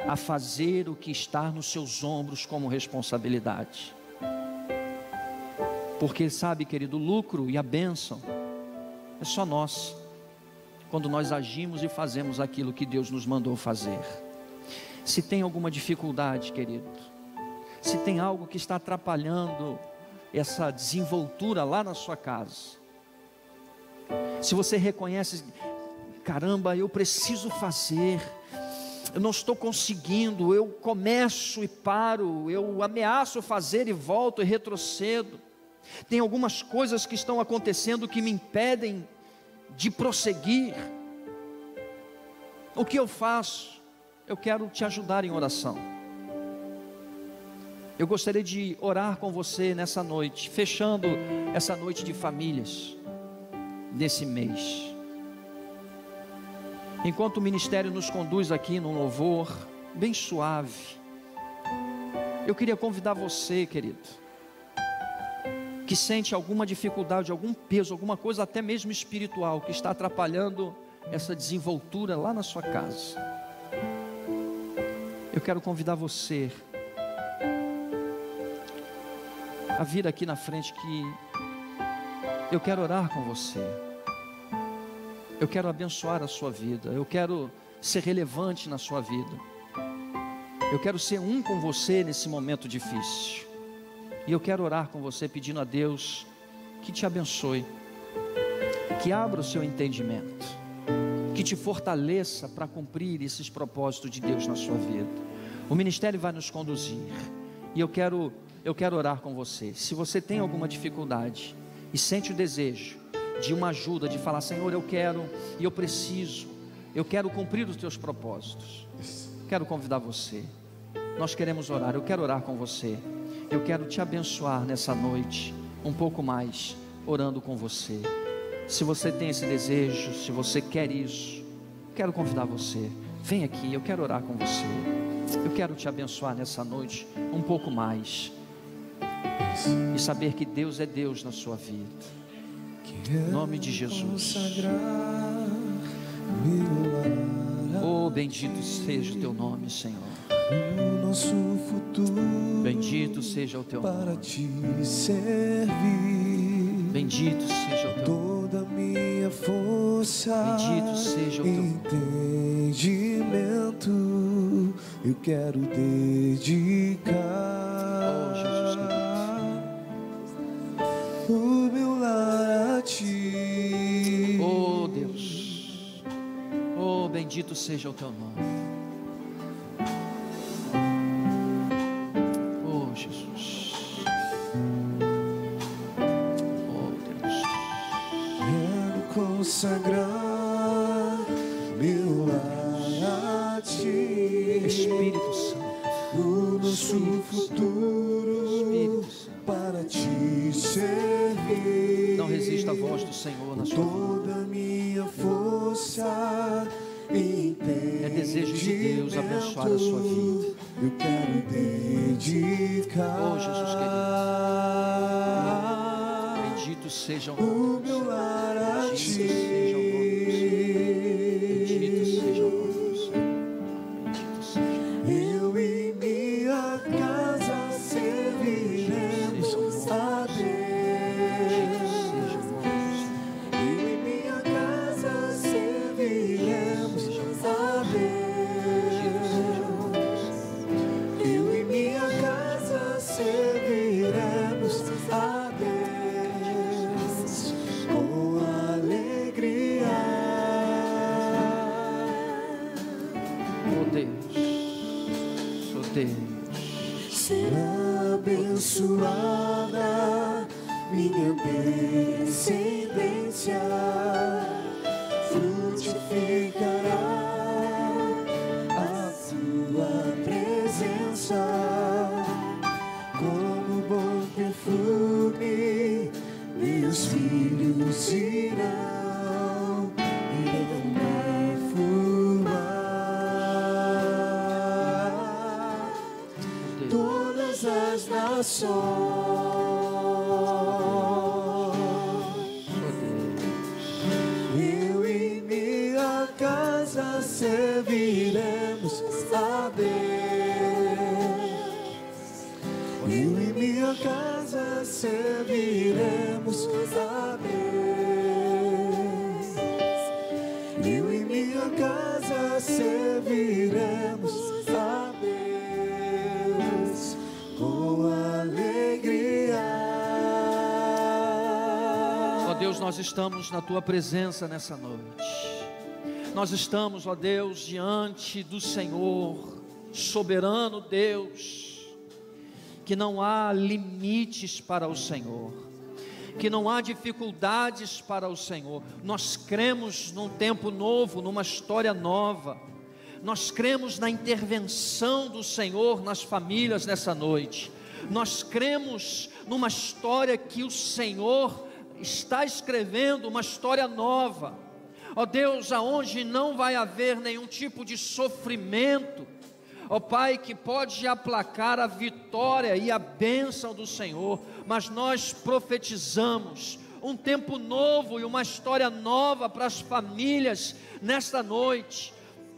a fazer o que está nos seus ombros como responsabilidade. Porque sabe, querido, o lucro e a bênção é só nossa, quando nós agimos e fazemos aquilo que Deus nos mandou fazer. Se tem alguma dificuldade, querido, se tem algo que está atrapalhando essa desenvoltura lá na sua casa, se você reconhece, caramba, eu preciso fazer, eu não estou conseguindo, eu começo e paro, eu ameaço fazer e volto e retrocedo, tem algumas coisas que estão acontecendo que me impedem de prosseguir, o que eu faço? Eu quero te ajudar em oração. Eu gostaria de orar com você nessa noite, fechando essa noite de famílias, nesse mês. Enquanto o ministério nos conduz aqui num louvor bem suave, eu queria convidar você, querido, que sente alguma dificuldade, algum peso, alguma coisa até mesmo espiritual, que está atrapalhando essa desenvoltura lá na sua casa. Eu quero convidar você a vir aqui na frente, que eu quero orar com você. Eu quero abençoar a sua vida. Eu quero ser relevante na sua vida. Eu quero ser um com você nesse momento difícil. E eu quero orar com você pedindo a Deus que te abençoe, que abra o seu entendimento, que te fortaleça para cumprir esses propósitos de Deus na sua vida. O ministério vai nos conduzir. E eu quero orar com você. Se você tem alguma dificuldade e sente o desejo de uma ajuda, de falar: Senhor, eu quero e eu preciso, eu quero cumprir os teus propósitos, quero convidar você. Nós queremos orar, eu quero orar com você. Eu quero te abençoar nessa noite um pouco mais, orando com você. Se você tem esse desejo, se você quer isso, quero convidar você. Vem aqui, eu quero orar com você. Eu quero te abençoar nessa noite um pouco mais, e saber que Deus é Deus na sua vida. Em nome de Jesus. Oh, bendito seja o teu nome, Senhor. Bendito seja o teu nome. Bendito seja o teu nome. Toda minha força, bendito seja o teu entendimento, eu quero dedicar. Oh, Jesus querido. O meu lar a ti. Oh, Deus. Oh, bendito seja o teu nome. Oh, Jesus. Oh, Deus. Quero consagrar meu lar a ti. Espírito Santo. O nosso futuro para te servir. Não resista à voz do Senhor na sua vida. Toda minha força, é desejo de Deus abençoar a sua vida. Eu quero dedicar. Oh, Jesus querido. Bendito seja o nome do Senhor. Bendito seja o nome do Senhor. Bendito seja o nome do Senhor. Bendito seja. Eu e minha casa serviremos a Deus. Eu e minha casa serviremos a Deus. Eu e minha casa serviremos a Deus com alegria. Oh Deus, oh Deus. Será abençoada minha descendência, frutificará a tua presença, como bom perfume, meus filhos irão perfumar todas as nações. Eu e minha casa serviremos a Deus. Eu e minha casa serviremos a Deus. Eu e minha casa serviremos a Deus com alegria. nós estamos na Tua presença nessa noite. Nós estamos, ó Deus, diante do Senhor, soberano Deus, que não há limites para o Senhor, que não há dificuldades para o Senhor. Nós cremos num tempo novo, numa história nova. Nós cremos na intervenção do Senhor nas famílias nessa noite. Nós cremos numa história que o Senhor está escrevendo, uma história nova. Ó Deus, aonde não vai haver nenhum tipo de sofrimento, ó Pai, que pode aplacar a vitória e a bênção do Senhor, mas nós profetizamos um tempo novo e uma história nova para as famílias nesta noite.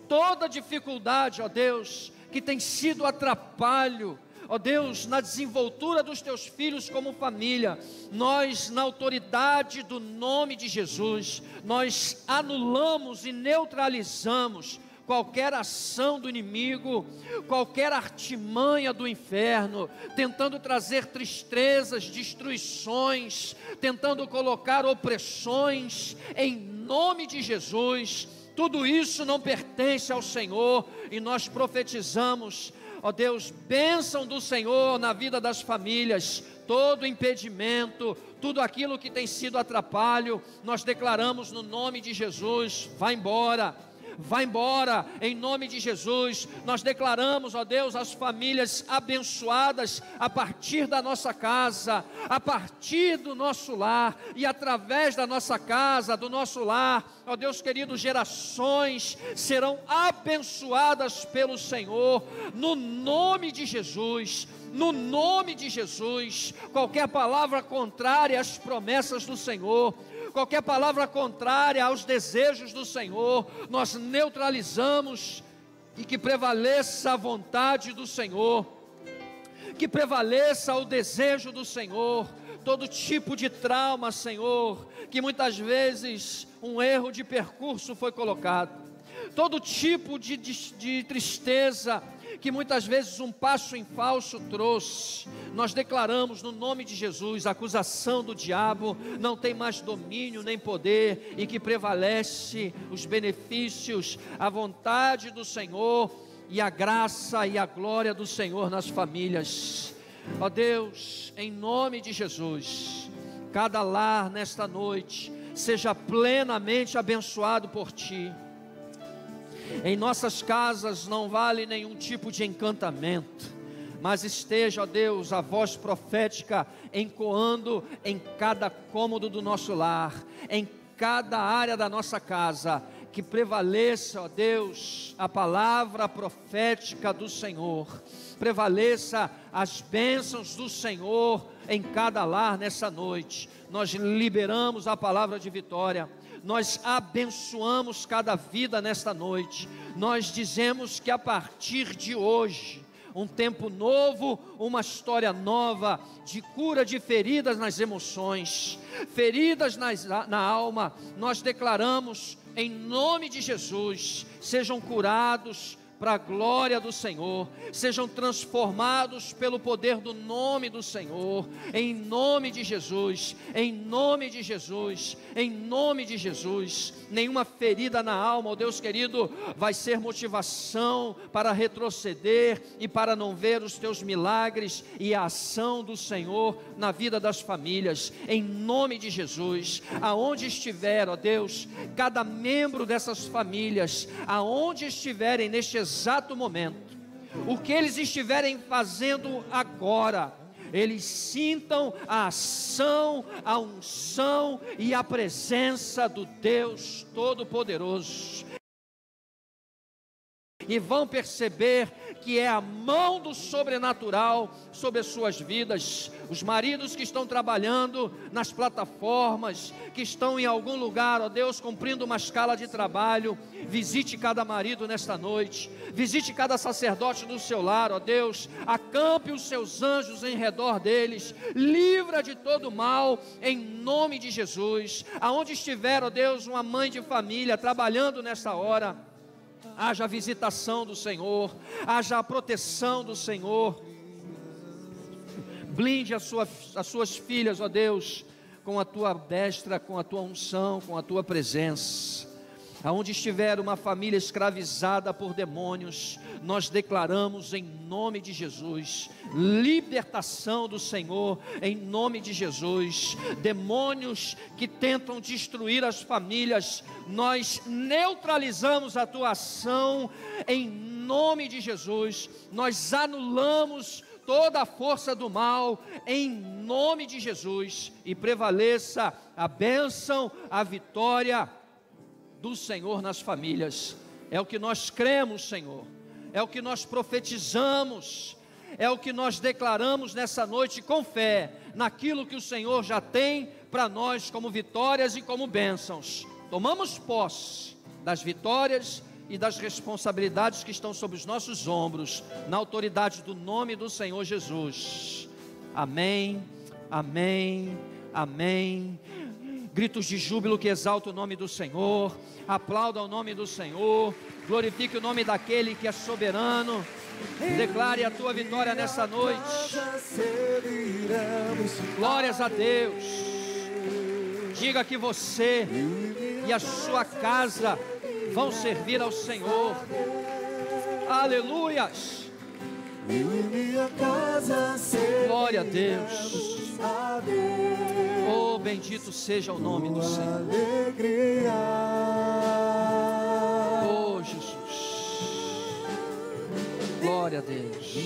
Toda dificuldade, ó Deus, que tem sido atrapalho, ó Deus, na desenvoltura dos teus filhos como família, nós, na autoridade do nome de Jesus, nós anulamos e neutralizamos qualquer ação do inimigo, qualquer artimanha do inferno, tentando trazer tristezas, destruições, tentando colocar opressões, em nome de Jesus. Tudo isso não pertence ao Senhor, e nós profetizamos, ó Deus, bênção do Senhor na vida das famílias. Todo impedimento, tudo aquilo que tem sido atrapalho, nós declaramos no nome de Jesus, vai embora. Vai embora, em nome de Jesus. Nós declaramos, ó Deus, as famílias abençoadas a partir da nossa casa, a partir do nosso lar, e através da nossa casa, do nosso lar, ó Deus querido, gerações serão abençoadas pelo Senhor, no nome de Jesus. No nome de Jesus, qualquer palavra contrária às promessas do Senhor, qualquer palavra contrária aos desejos do Senhor, nós neutralizamos, e que prevaleça a vontade do Senhor, que prevaleça o desejo do Senhor. Todo tipo de trauma, Senhor, que muitas vezes um erro de percurso foi colocado, todo tipo de tristeza, que muitas vezes um passo em falso trouxe, nós declaramos no nome de Jesus, a acusação do diabo não tem mais domínio nem poder, e que prevalece os benefícios, a vontade do Senhor, e a graça e a glória do Senhor nas famílias. Ó Deus, em nome de Jesus, cada lar nesta noite seja plenamente abençoado por Ti. Em nossas casas não vale nenhum tipo de encantamento, mas esteja, ó Deus, a voz profética ecoando em cada cômodo do nosso lar, em cada área da nossa casa, que prevaleça, ó Deus, a palavra profética do Senhor, prevaleça as bênçãos do Senhor em cada lar nessa noite. Nós liberamos a palavra de vitória, nós abençoamos cada vida nesta noite. Nós dizemos que a partir de hoje, um tempo novo, uma história nova, de cura de feridas nas emoções, feridas na alma, nós declaramos em nome de Jesus, sejam curados para a glória do Senhor, sejam transformados pelo poder do nome do Senhor, em nome de Jesus, em nome de Jesus, em nome de Jesus. Nenhuma ferida na alma, ó Deus querido, vai ser motivação para retroceder e para não ver os teus milagres e a ação do Senhor na vida das famílias, em nome de Jesus. Aonde estiver, ó Deus, cada membro dessas famílias, aonde estiverem neste exato momento, o que eles estiverem fazendo agora, eles sintam a ação, a unção e a presença do Deus Todo-Poderoso, e vão perceber que é a mão do sobrenatural sobre as suas vidas. Os maridos que estão trabalhando nas plataformas, que estão em algum lugar, ó Deus, cumprindo uma escala de trabalho, visite cada marido nesta noite, visite cada sacerdote do seu lar, ó Deus, acampe os seus anjos em redor deles, livra de todo mal, em nome de Jesus. Aonde estiver, ó Deus, uma mãe de família trabalhando nesta hora, haja a visitação do Senhor, haja a proteção do Senhor. Blinde as suas filhas, ó Deus, com a tua destra, com a tua unção, com a tua presença. Aonde estiver uma família escravizada por demônios, nós declaramos em nome de Jesus, libertação do Senhor, em nome de Jesus. Demônios que tentam destruir as famílias, nós neutralizamos a tua ação, em nome de Jesus. Nós anulamos toda a força do mal, em nome de Jesus, e prevaleça a bênção, a vitória do Senhor nas famílias. É o que nós cremos, Senhor, é o que nós profetizamos, é o que nós declaramos nessa noite com fé, naquilo que o Senhor já tem para nós como vitórias e como bênçãos. Tomamos posse das vitórias e das responsabilidades que estão sobre os nossos ombros, na autoridade do nome do Senhor Jesus. Amém, amém, amém. Gritos de júbilo que exaltam o nome do Senhor, aplauda o nome do Senhor, glorifique o nome daquele que é soberano, declare a tua vitória nessa noite. Glórias a Deus. Diga que você e a sua casa vão servir ao Senhor. Aleluias. Glória a Deus. Oh, bendito seja o nome do Senhor. Oh, Jesus. Glória a Deus.